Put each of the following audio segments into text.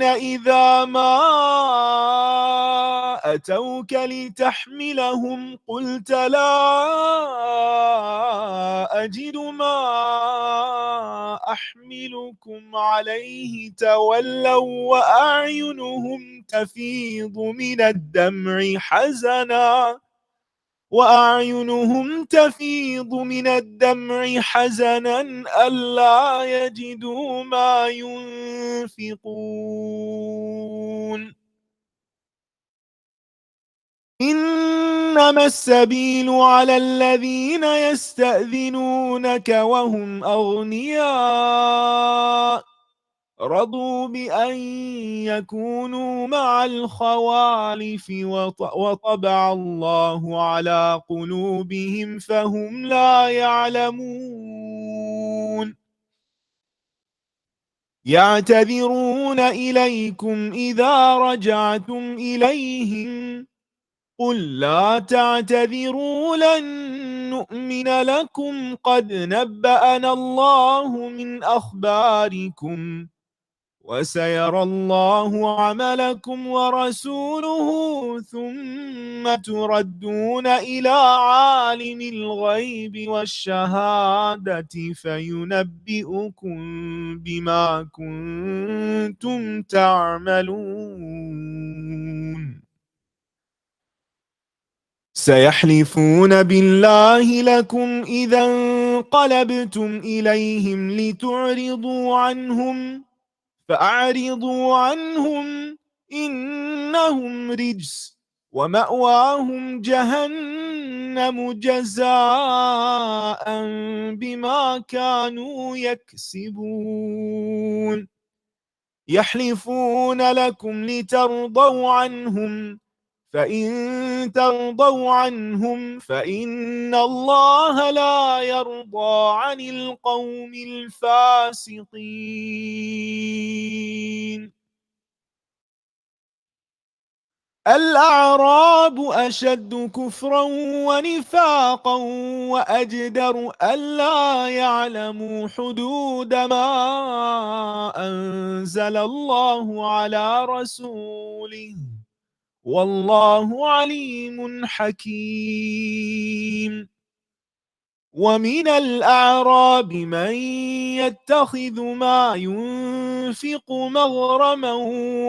إذا ما أتوك لتحملهم قلت لا أجد ما أحملكم عليه تولوا وأعينهم تفيض من الدمع حزنا ألا يجدوا ما ينفقون إنما السبيل على الذين يستأذنونك وهم أغنياء رضوا بأن يكونوا مع الخوالف وطبع الله على قلوبهم فهم لا يعلمون يعتذرون إليكم إذا رجعتم إليهم قل لا تعتذروا لن نؤمن لكم قد نبأنا الله من أخباركم وسيرى الله عملكم ورسوله ثم تردون إلى عالم الغيب والشهادة فينبئكم بما كنتم تعملون سيحلفون بالله لكم إذا انقلبتم إليهم لتعرضوا عنهم فأعرضوا عنهم إنهم رجس ومأواهم جهنم جزاء بما كانوا يكسبون يحلفون لكم لترضوا عنهم فإن ترضوا عنهم فإن الله لا يرضى عن القوم الفاسقين الأعراب أشد كفرا ونفاقا وأجدر ألا يعلموا حدود ما أنزل الله على رسوله والله عليم حكيم ومن الأعراب من يتخذ ما ينفق مغرما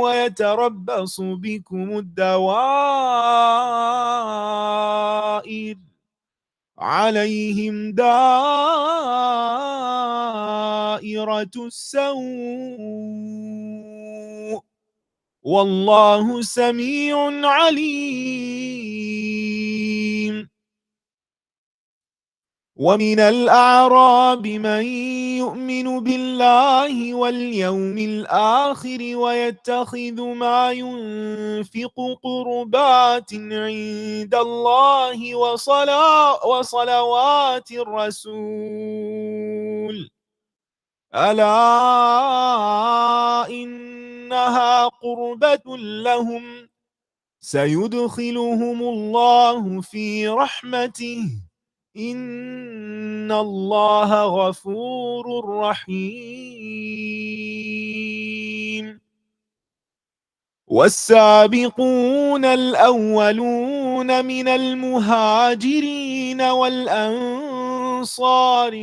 ويتربص بكم الدوائر عليهم دائرة السوء والله سميع عليم ومن الأعراب من يؤمن بالله واليوم الآخر ويتخذ ما ينفق قربات عند الله وصلوات الرسول ألا إنها قربة لهم سيدخلهم الله في رحمته إن الله غفور رحيم والسابقون الأولون من المهاجرين والأنصار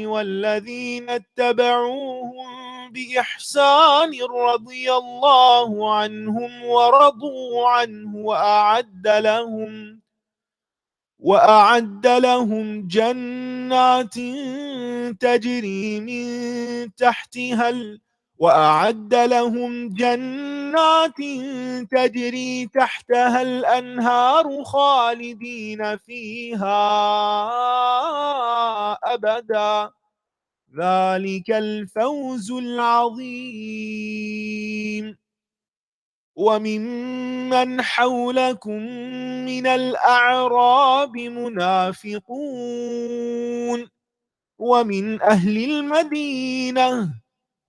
والذين اتبعوهم بإحسان رضي الله عنهم ورضوا عنه وأعد لهم جنات تجري من تحتها الأنهار خالدين فيها أبدا ذلك الفوز العظيم وممن حولكم من الأعراب منافقون ومن أهل المدينة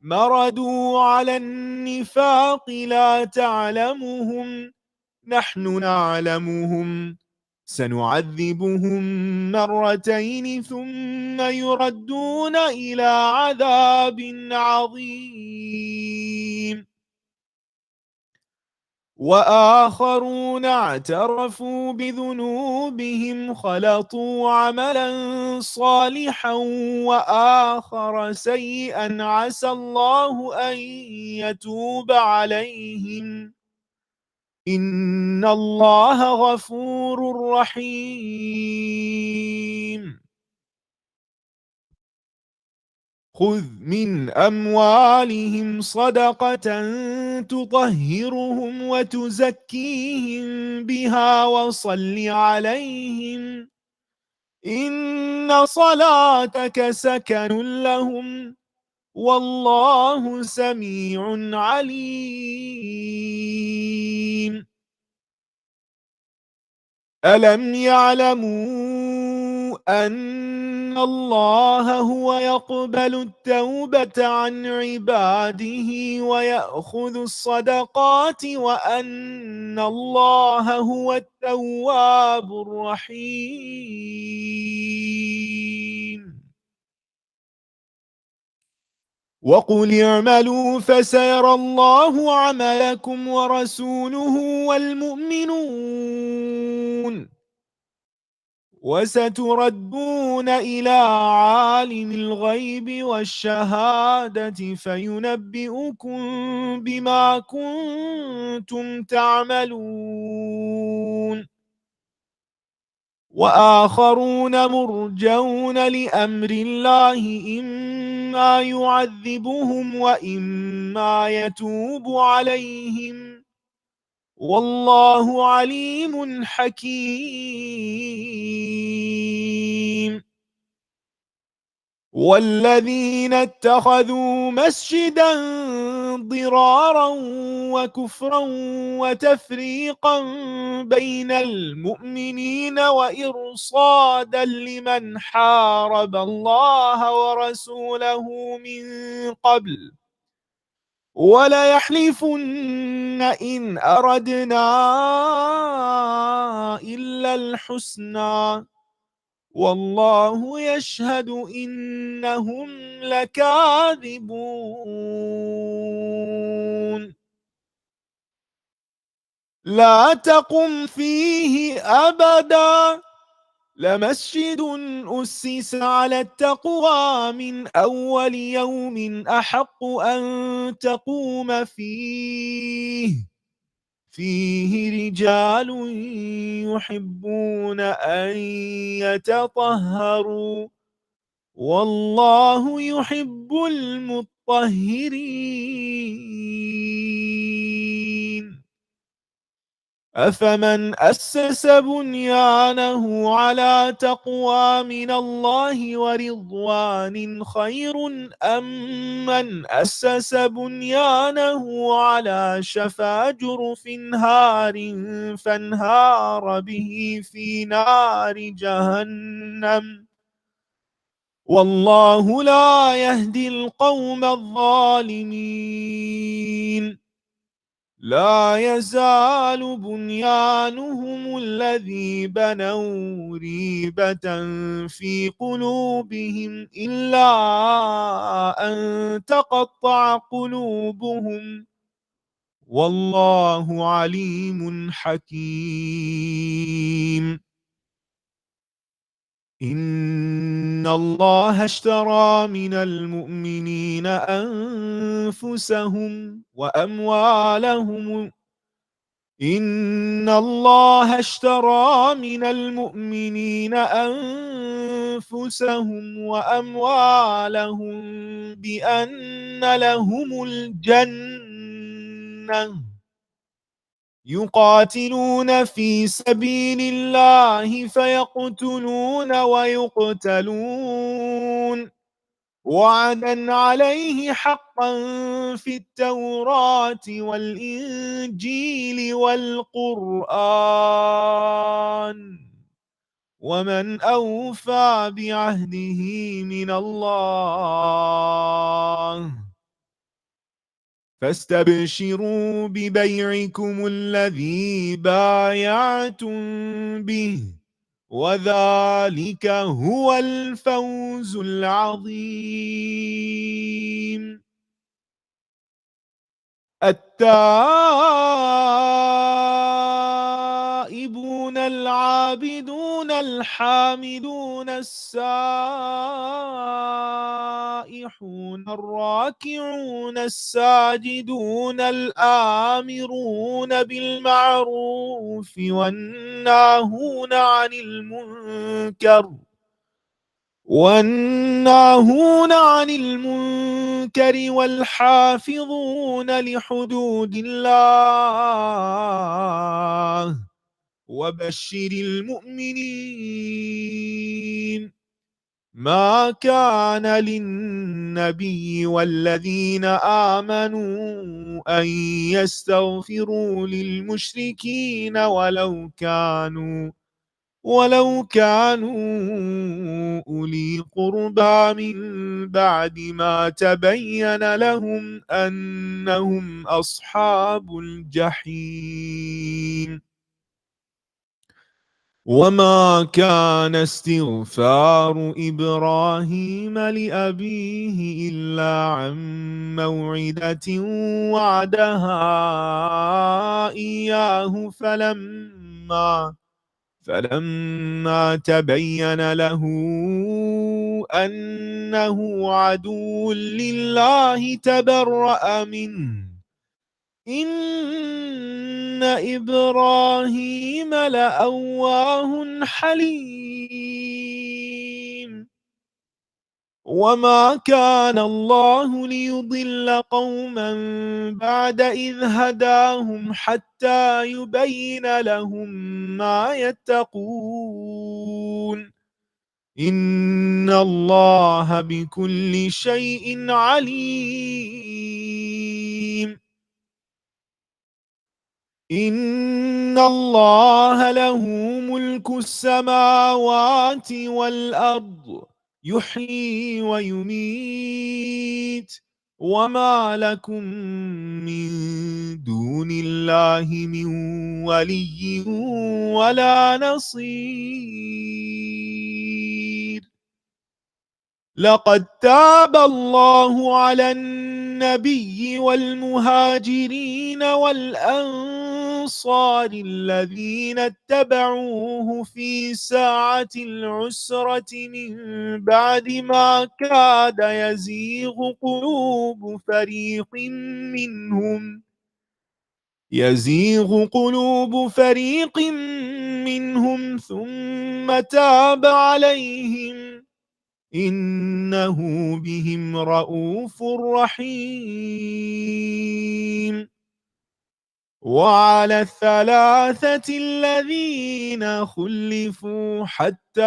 مردوا على النفاق لا تعلمهم نحن نعلمهم سنعذبهم مرتين ثم يردون إلى عذاب عظيم وآخرون اعترفوا بذنوبهم خلطوا عملا صالحا وآخر سيئا عسى الله أن يتوب عليهم إن الله غفور رحيم. خذ من أموالهم صدقة تطهرهم وتزكيهم بها وصل عليهم إن صلاتك سكن لهم والله سميع عليم. ألم يعلموا أن الله هو يقبل التوبة عن عباده ويأخذ الصدقات وأن الله هو التواب الرحيم. وقل اعملوا فسيرى الله عملكم ورسوله والمؤمنون وستردون إلى عالم الغيب والشهادة فينبئكم بما كنتم تعملون. وآخرون مرجون لأمر الله إما يعذبهم وإما يتوب عليهم والله عليم حكيم. والذين اتخذوا مسجدا ضرارا وكفرا وتفريقا بين المؤمنين وإرصادا لمن حارب الله ورسوله من قبل وليحلفن إن أردنا إلا الحسنى والله يشهد إنهم لكاذبون. لا تقم فيه أبدا لمسجد أسس على التقوى من أول يوم أحق أن تقوم فيه رجال يحبون أن يتطهروا والله يحب المطهرين. أفمن أسس بنيانه على تقوى من الله ورضوان خير أم من أسس بنيانه على شفا جرف هار فانهار به في نار جهنم والله لا يهدي القوم الظالمين. لا يزال بنيانهم الذي بنوا ريبة في قلوبهم إلا أن تقطع قلوبهم والله عليم حكيم. إن الله اشترى من المؤمنين أنفسهم وأموالهم إن الله اشترى من المؤمنين أنفسهم وأموالهم بأن لهم الجنة يقاتلون في سبيل الله فيقتلون ويقتلون وعدا عليه حقا في التوراة والإنجيل والقرآن ومن أوفى بعهده من الله فاستبشروا ببيعكم الذي بايعتم به وذلك هو الفوز العظيم. التائبون العابدون الحامدون السائحون الراكعون الساجدون الآمرون بالمعروف والناهون عن المنكر والحافظون لحدود الله وبشر المؤمنين. ما كان للنبي والذين آمنوا أن يستغفروا للمشركين ولو كانوا أولي قربى من بعد ما تبين لهم أنهم أصحاب الجحيم. وما كان استغفار إبراهيم لأبيه إلا عن موعدة وعدها إياه فلما تبين له أنه عدو لله تبرأ منه. إن إبراهيم لأواه حليم. وما كان الله ليضل قوما بعد إذ هداهم حتى يبين لهم ما يتقون. إن الله بكل شيء عليم. إن الله له ملك السماوات والأرض يحيي ويميت وما لكم من دون الله من ولي ولا نصير. لقد تاب الله على النبي والمهاجرين والأنصار الذين اتبعوه في ساعة العسرة من بعد ما كاد يزيغ قلوب فريق منهم ثم تاب عليهم إنه بهم رؤوف رحيم. وعلى الثلاثة الذين خلفوا حتى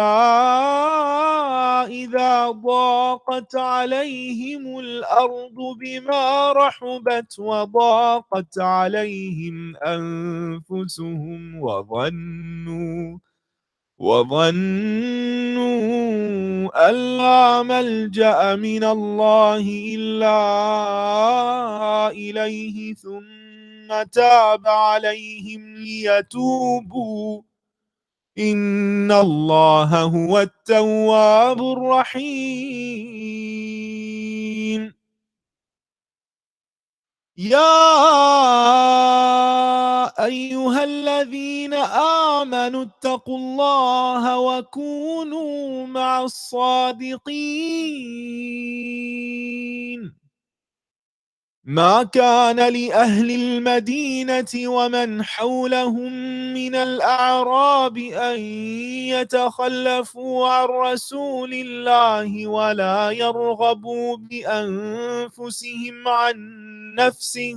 إذا ضاقت عليهم الأرض بما رحبت وضاقت عليهم أنفسهم وظنوا أن لا ملجأ من الله إلا إليه ثم تاب عليهم ليتوبوا إن الله هو التواب الرحيم. يا أيها الذين آمنوا اتقوا الله وكونوا مع الصادقين. ما كان لأهل المدينة ومن حولهم من الأعراب أن يتخلفوا عن رسول الله ولا يرغبوا بأنفسهم عن نفسه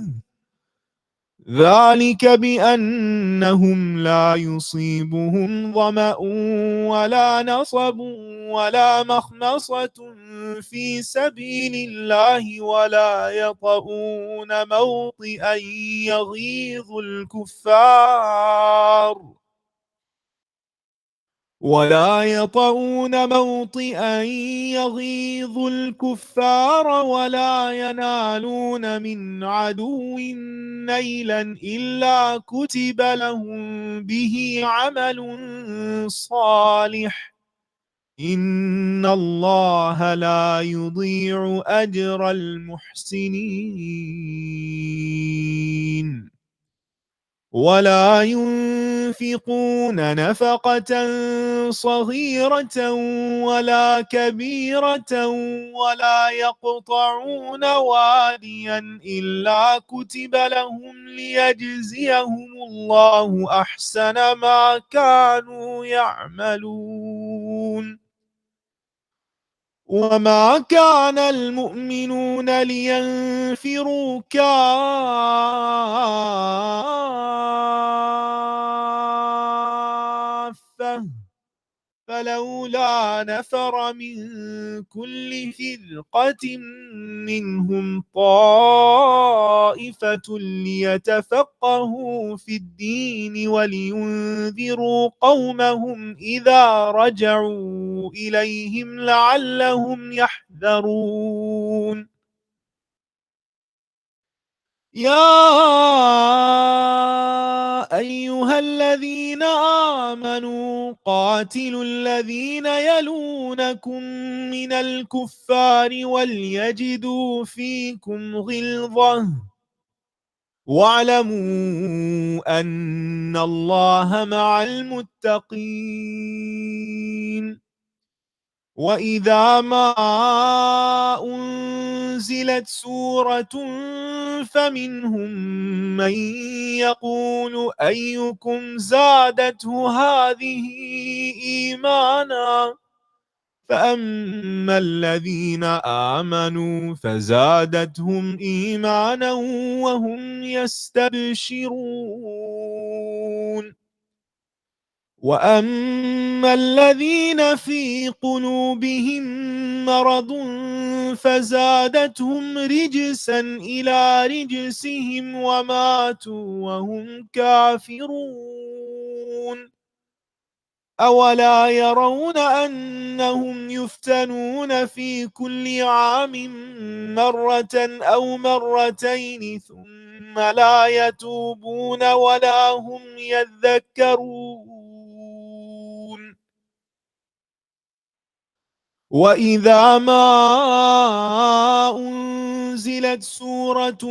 ذلك بأنهم لا يصيبهم ظمأ ولا نصب ولا مخمصة في سبيل الله ولا موطئا يغيظ الكفار ولا ينالون من عدو نيلا إلا كتب لهم به عمل صالح إن الله لا يضيع أجر المحسنين. ولا ينفقون نفقة صغيرة ولا كبيرة ولا يقطعون واديا إلا كتب لهم ليجزيهم الله أحسن ما كانوا يعملون وما كان المؤمنون لينفروا كافة فلولا نفر من كل فرقة منهم طائفة ليتفقهوا في الدين ولينذروا قومهم إذا رجعوا إليهم لعلهم يحذرون يا أيها الذين آمنوا قاتلوا الذين يلونكم من الكفار وليجدوا فيكم غلظة واعلموا أن الله مع المتقين وإذا ما أنزلت سورة فمنهم من يقول أيكم زادته هذه إيمانا فأما الذين آمنوا فزادتهم إيمانا وهم يستبشرون وأما الذين في قلوبهم مرض فزادتهم رجسا إلى رجسهم وماتوا وهم كافرون أولا يرون أنهم يفتنون في كل عام مرة أو مرتين ثم لا يتوبون ولا هم يذكرون وإذا ما أنزلت سورة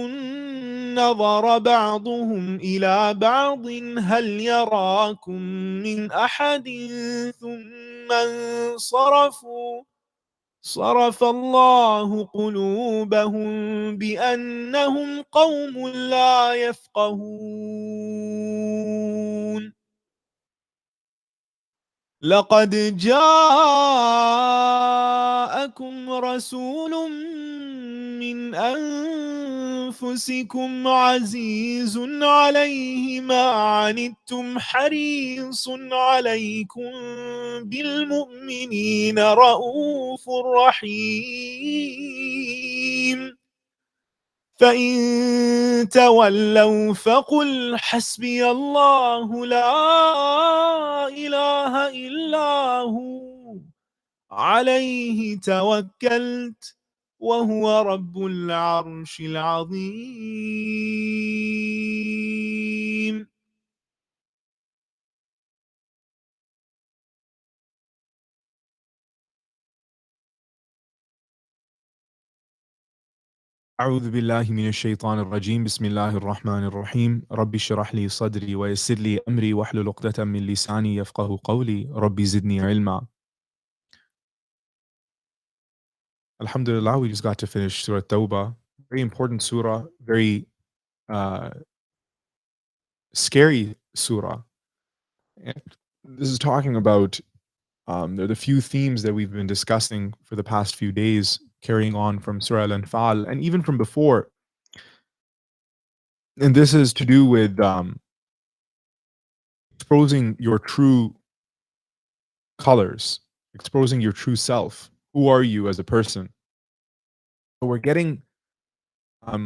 نظر بعضهم إلى بعض هل يراكم من أحد ثم انصرفوا صرف الله قلوبهم بأنهم قوم لا يفقهون لقد جاءكم رسول من أنفسكم عزيز عليه ما عنتم حريص عليكم بالمؤمنين رؤوف رحيم فإن تولوا فقل حسبي الله لا إله إلا هو عليه توكلت وهو رب العرش العظيم أعوذ بالله من الشيطان الرجيم بسم الله الرحمن الرحيم ربي اشرح لي صدري ويسر لي أمري واحلل عقدة من لساني يفقه قولي ربي زدني علما. Alhamdulillah, we just got to finish Surah Tawbah. Very important surah, very uh, scary surah. And this is talking about the few themes that we've been discussing for the past few days, carrying on from Surah Al-Anfal and even from before. And this is to do with exposing your true colors, exposing your true self. Who are you as a person? So we're getting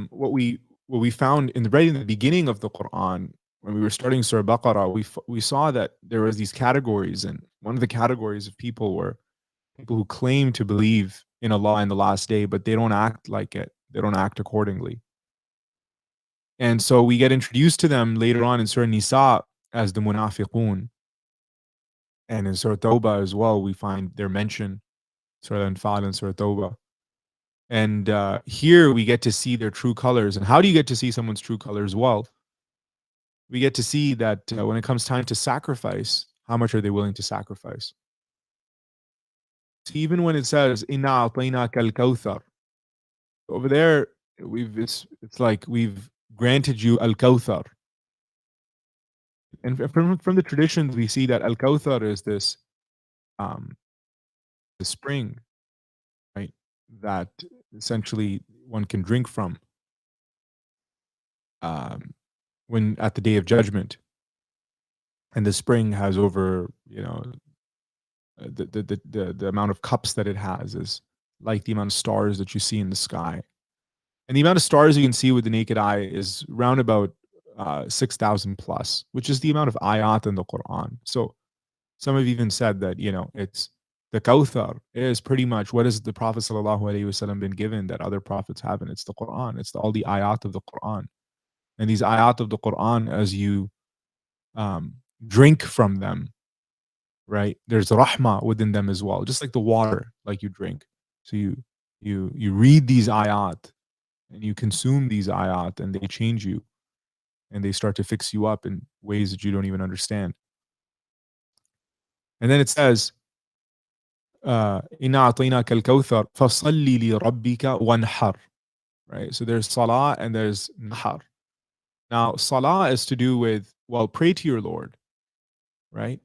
what we found in the right in the beginning of the Quran when we were starting Surah Baqarah. We saw that there was these categories, and one of the categories of people were people who claim to believe in Allah and the last day, but they don't act like it. They don't act accordingly. And so we get introduced to them later on in Surah Nisa as the munafiqun. And in Surah Tawbah as well, we find their mention, Surah Anfal and Surah Tawbah. And here we get to see their true colors. And how do you get to see someone's true colors? Well, we get to see that when it comes time to sacrifice, how much are they willing to sacrifice? So even when it says "Inna a'tainaka al-kawthar," over there, it's like we've granted you al-kawthar. And from the traditions, we see that al-kawthar is this um, the spring, right? That essentially one can drink from um, when at the day of judgment. And the spring has over, the amount of cups that it has is like the amount of stars that you see in the sky. And the amount of stars you can see with the naked eye is round about 6,000 plus, which is the amount of ayat in the Quran. So some have even said that, it's the Kawthar is pretty much what has the Prophet sallallahu alaihi wasallam been given that other prophets haven't. It's the Quran. It's all the ayat of the Quran. And these ayat of the Quran, as you um, drink from them, right? There's rahmah within them as well, just like the water, like you drink. So you read these ayat and you consume these ayat, and they change you, and they start to fix you up in ways that you don't even understand. And then it says, "Inna a'tainaka al-kawthar fasalli li rabbika wanhar." Right? So there's salah and there's nahar. Now, salah is to do with, well, pray to your Lord, right?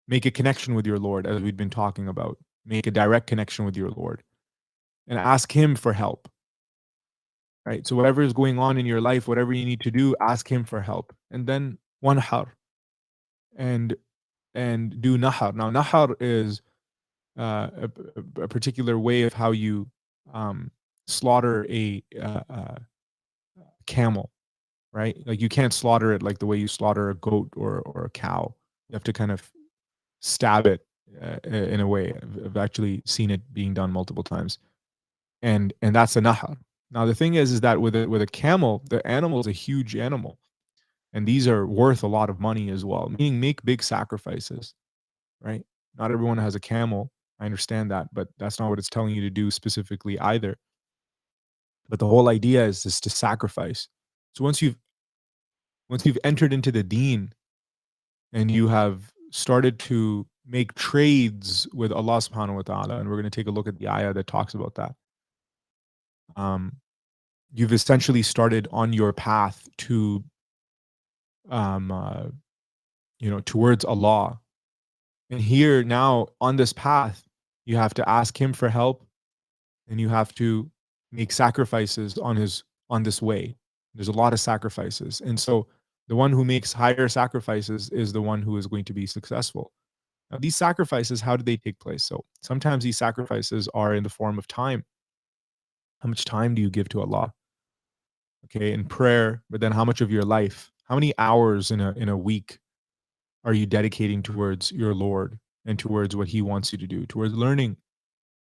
Make a connection with your Lord, as we've been talking about. Make a direct connection with your Lord and ask Him for help, right? So whatever is going on in your life, whatever you need to do, ask Him for help. And then wanhar, and do nahar. Now, nahar is a particular way of how you slaughter a camel, right? Like you can't slaughter it like the way you slaughter a goat or a cow. You have to kind of stab it in a way. I've actually seen it being done multiple times, and that's a nahar. Now the thing is that with a camel, the animal is a huge animal, and these are worth a lot of money as well. Meaning, make big sacrifices, right? Not everyone has a camel. I understand that, but that's not what it's telling you to do specifically either. But the whole idea is just to sacrifice. So once you've entered into the deen and you have started to make trades with Allah subhanahu wa ta'ala, and we're going to take a look at the ayah that talks about that. Um, you've essentially started on your path to, um, uh, towards Allah. And here now on this path, you have to ask Him for help, and you have to make sacrifices on this way. There's a lot of sacrifices, and so the one who makes higher sacrifices is the one who is going to be successful. Now, these sacrifices, how do they take place? So sometimes these sacrifices are in the form of time. How much time do you give to Allah? Okay, in prayer, but then how much of your life? How many hours in a week are you dedicating towards your Lord and towards what He wants you to do, towards learning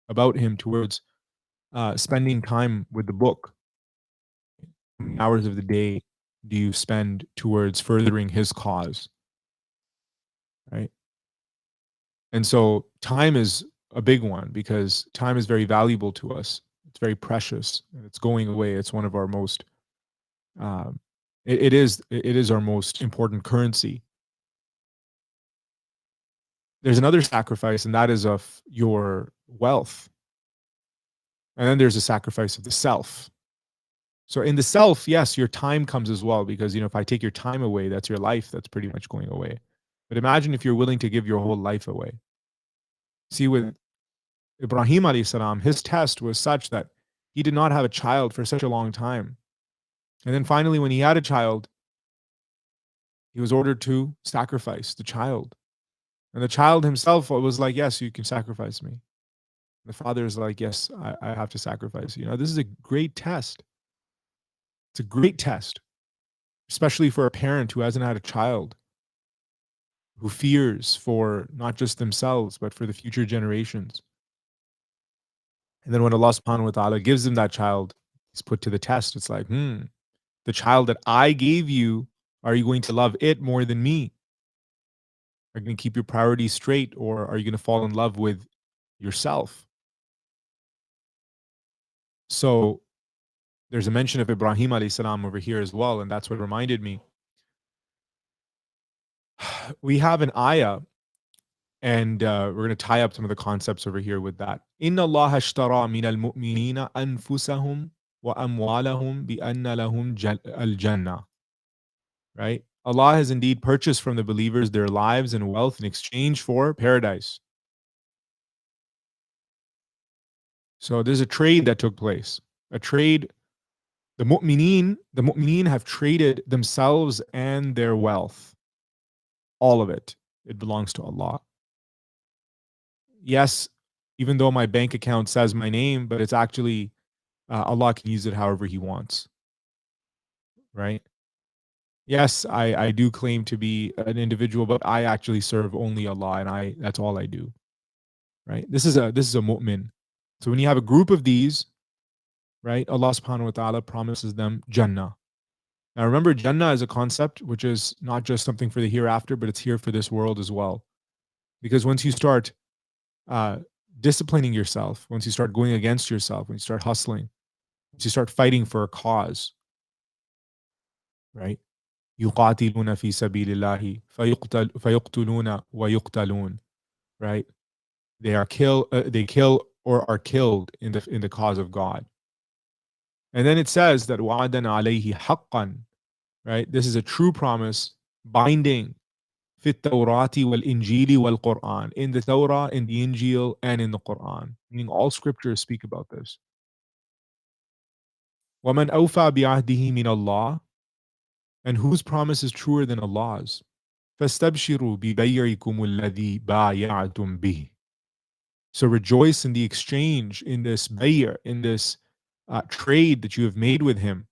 about Him, towards spending time with the book? How many hours of the day do you spend towards furthering His cause? Right. And so time is a big one because time is very valuable to us. It's very precious and it's going away. It's one of our most um, it is our most important currency. There's another sacrifice, and that is of your wealth. And then there's a sacrifice of the self. So in the self, yes, your time comes as well, because if I take your time away, that's your life that's pretty much going away. But imagine if you're willing to give your whole life away. See, with Ibrahim alayhi salam, his test was such that he did not have a child for such a long time. And then finally, when he had a child, he was ordered to sacrifice the child. And the child himself was like, yes, you can sacrifice me. The father is like, yes, I have to sacrifice you. This is a great test. It's a great test, especially for a parent who hasn't had a child, who fears for not just themselves, but for the future generations. And then when Allah subhanahu wa ta'ala gives them that child, he's put to the test. It's like, the child that I gave you, are you going to love it more than me? Are you going to keep your priorities straight, or are you going to fall in love with yourself? So there's a mention of Ibrahim alayhi salam over here as well, and that's what reminded me. We have an ayah, and we're going to tie up some of the concepts over here with that. Inna Allah ashtara min al-mu'minina anfusahum wa amwalahum bi anna lahum al-jannah. Right? Allah has indeed purchased from the believers their lives and wealth in exchange for paradise. So there's a trade that took place. A trade. The mu'mineen have traded themselves and their wealth. All of it. It belongs to Allah. Yes, even though my bank account says my name, but it's actually Allah can use it however He wants, right? Yes, I do claim to be an individual, but I actually serve only Allah, and that's all I do, right? This is a mu'min. So when you have a group of these, right, Allah subhanahu wa ta'ala promises them Jannah. Now remember, Jannah is a concept which is not just something for the hereafter, but it's here for this world as well. Because once you start uh, disciplining yourself, once you start going against yourself, when you start hustling, once you start fighting for a cause, right? يقاتلون في سبيل الله فيقتلون ويقتلون, right? They kill or are killed in the cause of God. And then it says that وعدا عليه حقا, right? This is a true promise binding في التوراة والإنجيل والقرآن, in the Torah, in the Injil, and in the Quran. Meaning all scriptures speak about this. وَمَنْ أَوْفَى بِعَهْدِهِ مِنَ اللَّهِ, and whose promise is truer than Allah's? فَاسْتَبْشِرُوا بِبَيْعِكُمُ الَّذِي بَايَعْتُمْ بِهِ. So rejoice in the exchange, in this bayr, in this trade that you have made with Him.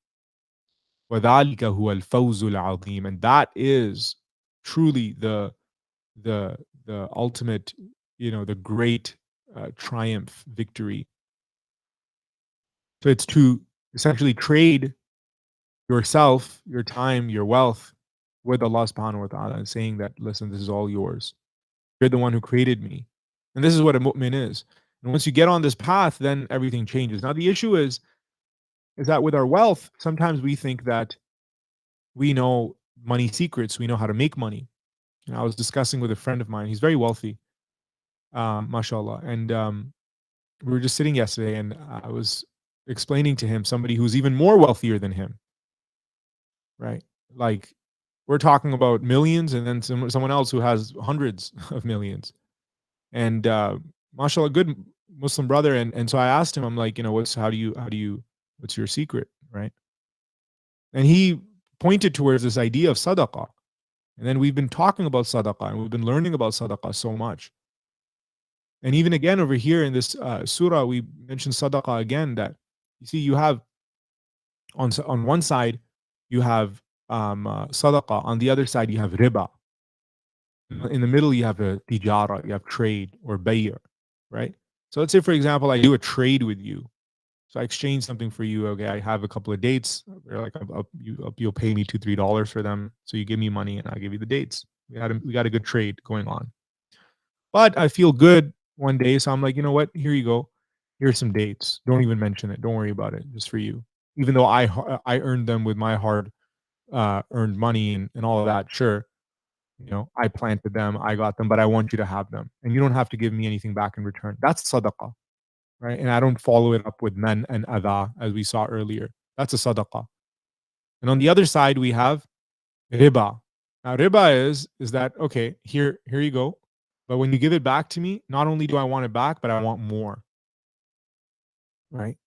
وَذَلِكَ هُوَ الْفَوْزُ الْعَظِيمُ, and that is truly the the ultimate, the great triumph, victory. So it's to essentially trade yourself, your time, your wealth with Allah subhanahu wa ta'ala, and saying that, listen, this is all yours. You're the one who created me. And this is what a mu'min is. And once you get on this path, then everything changes. Now the issue is that with our wealth, sometimes we think that we know money secrets, we know how to make money. And I was discussing with a friend of mine, he's very wealthy, mashallah. And we were just sitting yesterday, and I was explaining to him somebody who's even more wealthier than him, right? Like, we're talking about millions, and then someone else who has hundreds of millions. And mashallah, good Muslim brother. And so I asked him, I'm like, what's your secret, right? And he pointed towards this idea of sadaqah. And then we've been talking about sadaqah, and we've been learning about sadaqah so much. And even again over here in this surah, we mentioned sadaqah again. That you see, you have on one side you have sadaqah, on the other side you have riba. In the middle you have a tijara, you have trade or bayr, right? So let's say, for example, I do a trade with you. So I exchange something for you. Okay, I have a couple of dates. They're like, you'll pay me $2-3 for them. So you give me money, and I'll give you the dates. We got a good trade going on. But I feel good one day, so I'm like, you know what? Here you go. Here's some dates. Don't even mention it. Don't worry about it. Just for you. Even though I earned them with my hard earned money and all of that. Sure, I planted them, I got them, but I want you to have them, and you don't have to give me anything back in return. That's sadaqah, right? And I don't follow it up with man and adha, as we saw earlier. That's a sadaqah. And on the other side, we have riba. Now, riba is that, okay, here you go. But when you give it back to me, not only do I want it back, but I want more, right?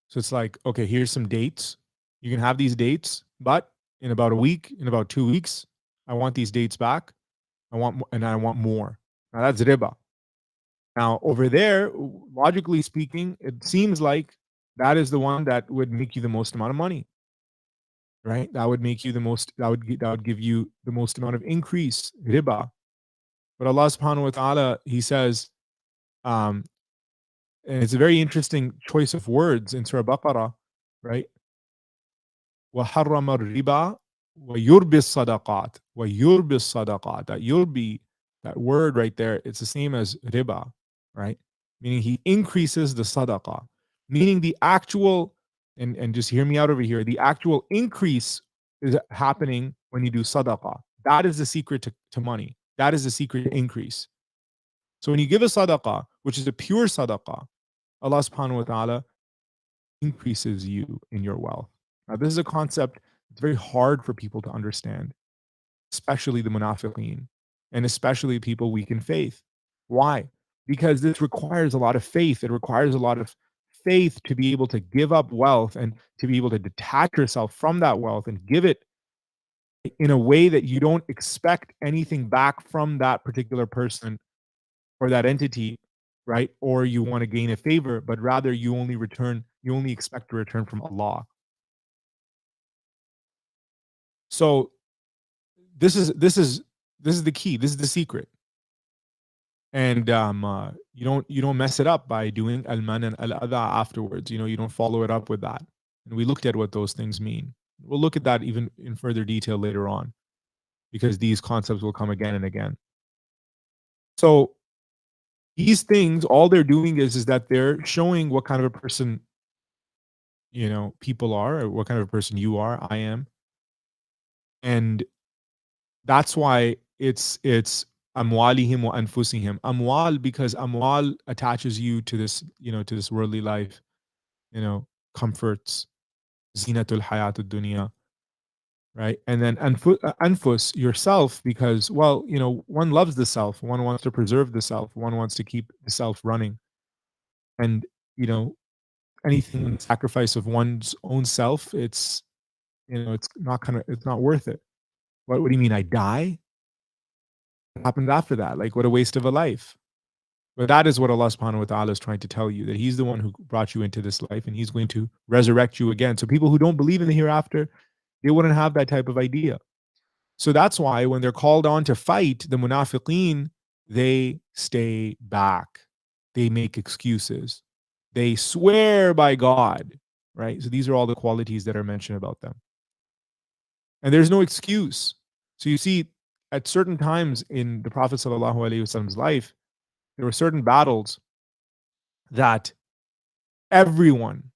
So it's like, okay, here's some dates. You can have these dates, but in about a week, in about 2 weeks, I want these dates back. I want more. Now that's riba. Now over there, logically speaking, it seems like that is the one that would make you the most amount of money, right? That would make you the most. That would give you the most amount of increase, riba. But Allah subhanahu wa ta'ala, He says, um, and it's a very interesting choice of words in Surah Baqarah, right? وَحَرَّمَ الرِّبَا وَيُرْبِي الصَّدَقَاتِ وَيُرْبِي الصَّدَقَاتِ. That yurbi, that word right there, it's the same as riba, right? Meaning He increases the sadaqah. Meaning the actual, and just hear me out over here, the actual increase is happening when you do sadaqah. That is the secret to money. That is the secret to increase. So when you give a sadaqah, which is a pure sadaqah, Allah subhanahu wa ta'ala increases you in your wealth. Now, this is a concept that's very hard for people to understand, especially the munafiqeen, and especially people weak in faith. Why? Because this requires a lot of faith. It requires a lot of faith to be able to give up wealth and to be able to detach yourself from that wealth and give it in a way that you don't expect anything back from that particular person or that entity, right? Or you want to gain a favor, but rather you only expect a return from Allah. So this is the key. This is the secret. And you don't mess it up by doing al-man and al-adha afterwards. You don't follow it up with that. And we looked at what those things mean. We'll look at that even in further detail later on, because these concepts will come again and again. So these things, all they're doing is that they're showing what kind of a person people are, or what kind of a person you are, I am. And that's why it's amwalihim wa anfusihim. Amwal, because amwal attaches you to this, to this worldly life, comforts, zinatul hayatud dunya, right? And then anfus, yourself, because, well, one loves the self, one wants to preserve the self, one wants to keep the self running. And, you know, anything in sacrifice of one's own self, it's not worth it. What do you mean? I die? What happens after that? Like, what a waste of a life. But that is what Allah subhanahu wa ta'ala is trying to tell you, that He's the one who brought you into this life and He's going to resurrect you again. So people who don't believe in the hereafter, they wouldn't have that type of idea. So that's why when they're called on to fight, the munafiqeen, they stay back. They make excuses. They swear by God, right? So these are all the qualities that are mentioned about them. And there's no excuse. So you see, at certain times in the Prophet sallallahu alaihi wasallam's life, there were certain battles that everyone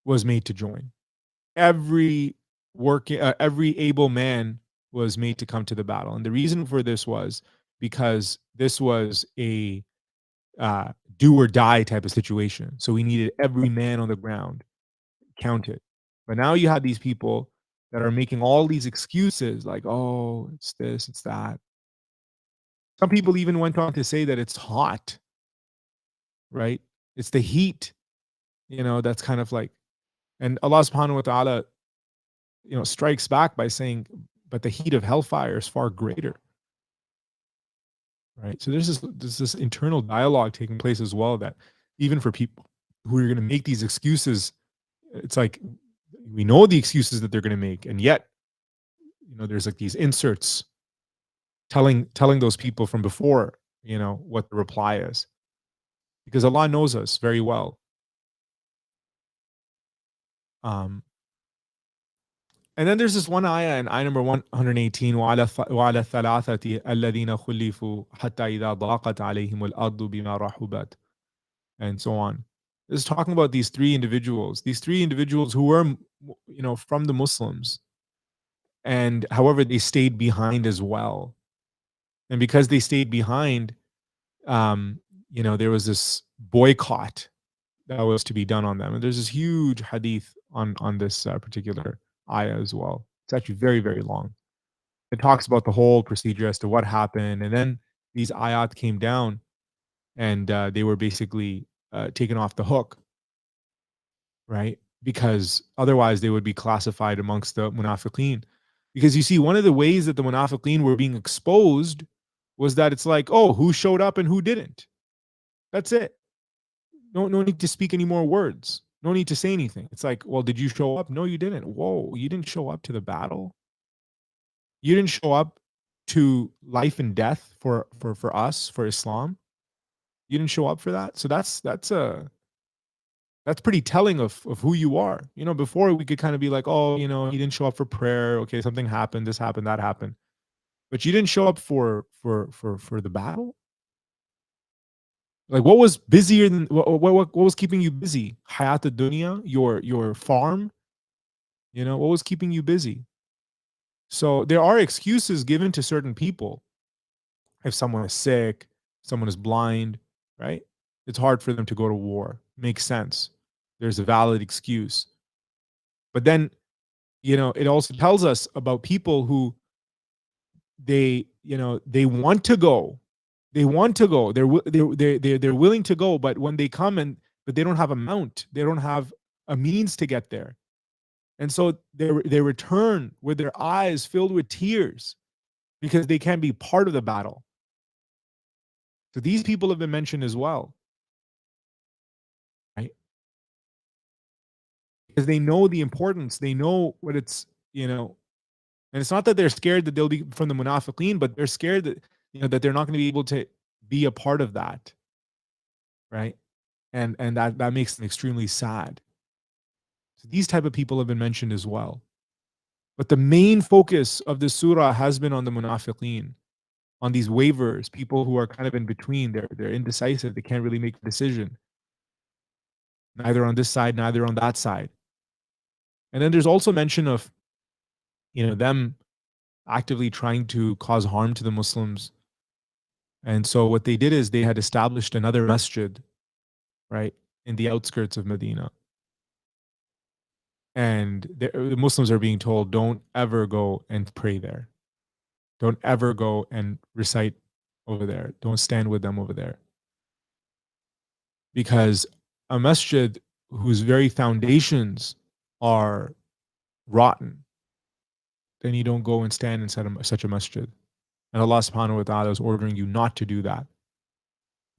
was made to join. Every able man was made to come to the battle, and the reason for this was because this was a do or die type of situation. So we needed every man on the ground counted. But now you have these people that are making all these excuses, like, oh, it's this, it's that. Some people even went on to say that it's hot, right? It's the heat, that's kind of like, and Allah subhanahu wa ta'ala, strikes back by saying, but the heat of hellfire is far greater. Right. So there's this internal dialogue taking place as well, that even for people who are going to make these excuses, it's like we know the excuses that they're going to make, and yet, there's like these inserts telling those people from before, what the reply is, because Allah knows us very well. And then there's this one ayah in ayah number 118, وَعَلَى الثَّلَاثَةِ الَّذِينَ خُلِّفُوا حَتَّى إِذَا ضَاقَتْ عَلَيْهِمُ الْأَرْضُ بِمَا رَحُبَتْ, and so on. This is talking about these three individuals who were, from the Muslims, and however they stayed behind as well. And because they stayed behind, there was this boycott that was to be done on them. And there's this huge hadith on this particular ayah as well. It's actually very, very long. It talks about the whole procedure as to what happened. And then these ayat came down, and they were basically taken off the hook, right? Because otherwise they would be classified amongst the munafiqeen. Because you see, one of the ways that the munafiqeen were being exposed was that it's like, oh, who showed up and who didn't? That's it. No need to speak any more words. No need to say anything. It's like, well, did you show up? No, you didn't. Whoa, you didn't show up to the battle. You didn't show up to life and death for us, for Islam. You didn't show up for that. So that's pretty telling of who you are. Before we could kind of be like, oh, you didn't show up for prayer. Okay, something happened, this happened, that happened. But you didn't show up for the battle? Like, what was busier than what was keeping you busy? Hayat dunya, your farm, what was keeping you busy? So there are excuses given to certain people. If someone is sick, someone is blind, right? It's hard for them to go to war. Makes sense. There's a valid excuse. But then, it also tells us about people who they want to go. They want to go. They're willing to go, but when they come but they don't have a mount. They don't have a means to get there. And so they return with their eyes filled with tears because they can't be part of the battle. So these people have been mentioned as well, right? Because they know the importance. They know what and it's not that they're scared that they'll be from the munafiqeen, but they're scared that that they're not going to be able to be a part of that, right? And that makes them extremely sad. So these type of people have been mentioned as well. But the main focus of this surah has been on the munafiqeen, on these waivers, people who are kind of in between. They're indecisive. They can't really make a decision, neither on this side, neither on that side. And then there's also mention of them actively trying to cause harm to the Muslims. And so what they did is they had established another masjid, right, in the outskirts of Medina. And the Muslims are being told, don't ever go and pray there. Don't ever go and recite over there. Don't stand with them over there. Because a masjid whose very foundations are rotten, then you don't go and stand inside such a masjid. And Allah subhanahu wa ta'ala is ordering you not to do that.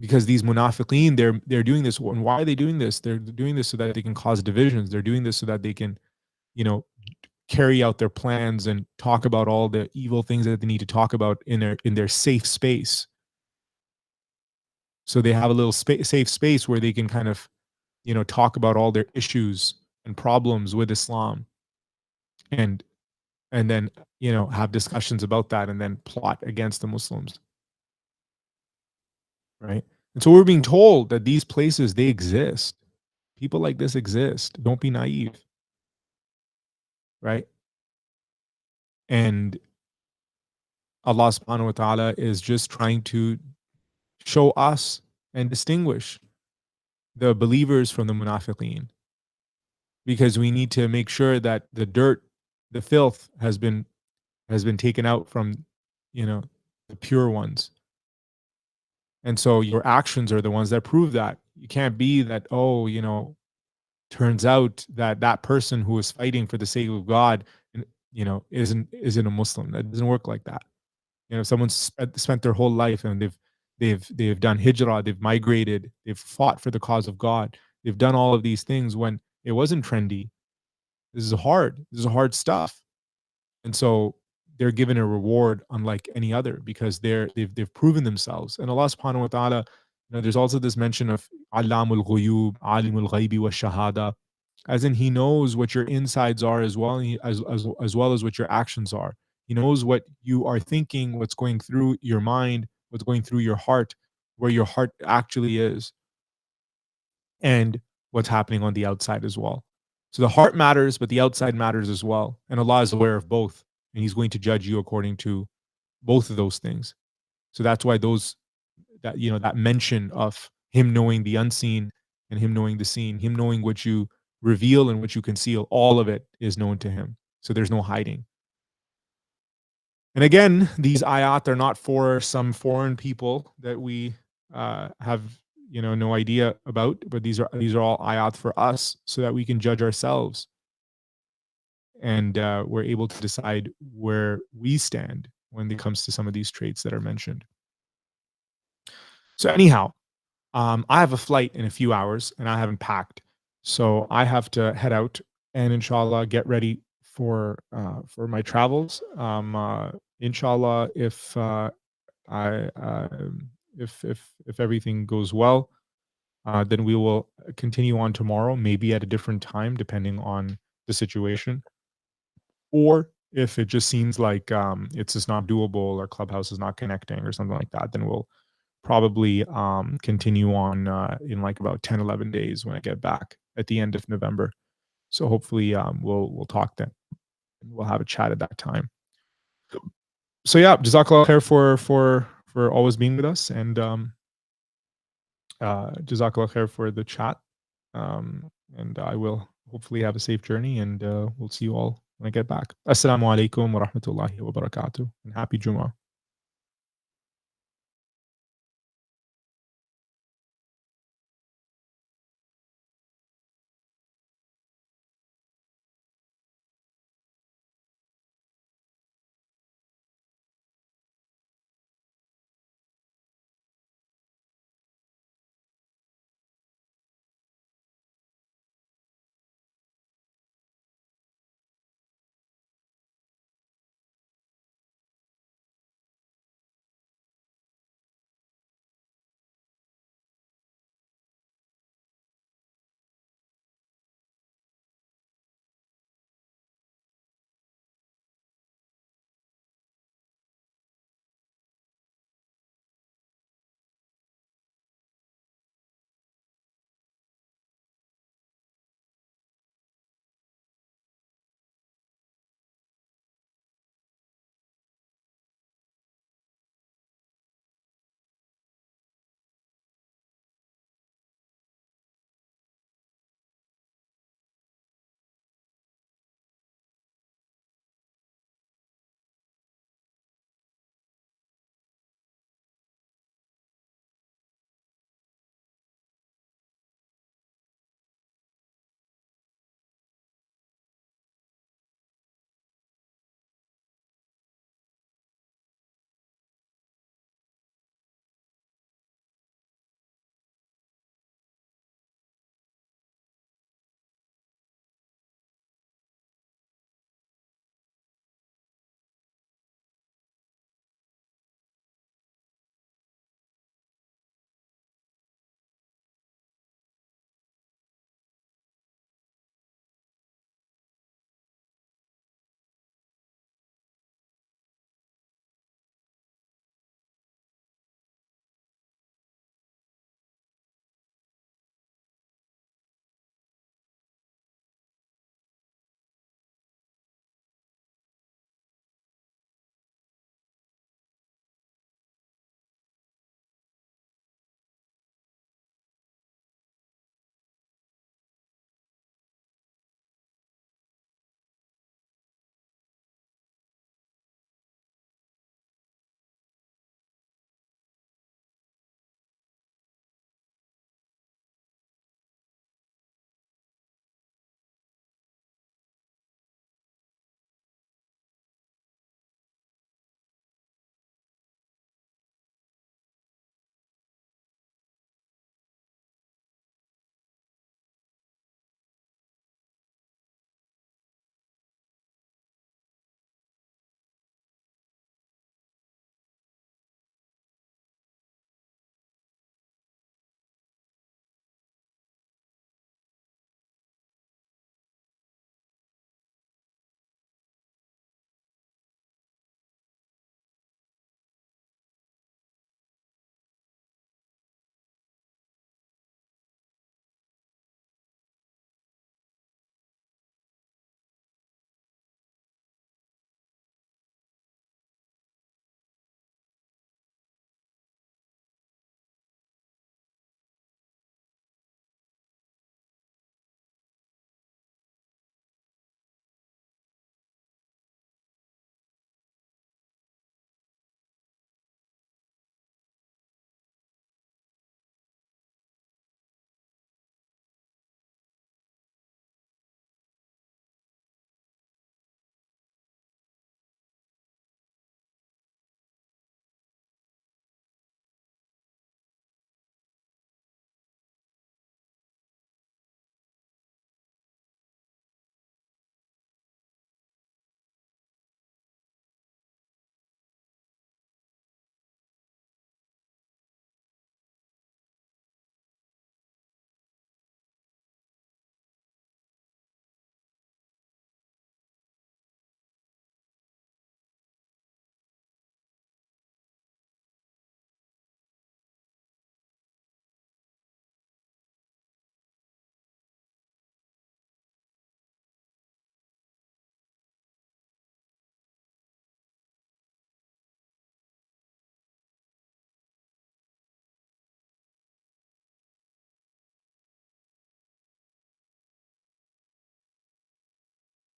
Because these munafiqeen, they're doing this. And why are they doing this? They're doing this so that they can cause divisions. They're doing this so that they can, you know, carry out their plans and talk about all the evil things that they need to talk about in their safe space. So they have a little safe space where they can kind of, talk about all their issues and problems with Islam, and then have discussions about that, and then plot against the Muslims, right? And so we're being told that these places, they exist. People like this exist. Don't be naive, right? And Allah subhanahu wa ta'ala is just trying to show us and distinguish the believers from the munafiqeen, because we need to make sure that the dirt, the filth has been taken out from, you know, the pure ones. And so your actions are the ones that prove that. You can't be that, oh, turns out that that person who is fighting for the sake of God, isn't a Muslim. That doesn't work like that. Someone's spent their whole life, and they've done hijrah, they've migrated, they've fought for the cause of God. They've done all of these things when it wasn't trendy. This is hard. This is hard stuff. And so they're given a reward unlike any other, because they've proven themselves. And Allah subhanahu wa ta'ala, there's also this mention of Alamul Ghuyub, Alimul Ghaibi wa Shahada, as in he knows what your insides are as well, as well as what your actions are. He knows what you are thinking, what's going through your mind, what's going through your heart, where your heart actually is, and what's happening on the outside as well. So the heart matters, but the outside matters as well. And Allah is aware of both, and He's going to judge you according to both of those things. So that's why that mention of Him knowing the unseen and Him knowing the seen, Him knowing what you reveal and what you conceal, all of it is known to Him. So there's no hiding. And again, these ayat are not for some foreign people that we have no idea about, but these are all ayat for us, so that we can judge ourselves, and we're able to decide where we stand when it comes to some of these traits that are mentioned. So anyhow, I have a flight in a few hours, and I haven't packed, so I have to head out and inshallah get ready for my travels. Inshallah, I if everything goes well, then we will continue on tomorrow, maybe at a different time, depending on the situation. Or if it just seems like it's just not doable, or Clubhouse is not connecting or something like that, then we'll probably continue on in like about 10, 11 days when I get back at the end of November. So hopefully we'll talk then. We'll have a chat at that time. So yeah, Jazakallah khair for always being with us, and Jazakallah khair for the chat. And I will hopefully have a safe journey, and we'll see you all when I get back. Assalamu alaikum wa rahmatullahi wa barakatuh, and happy Juma'a.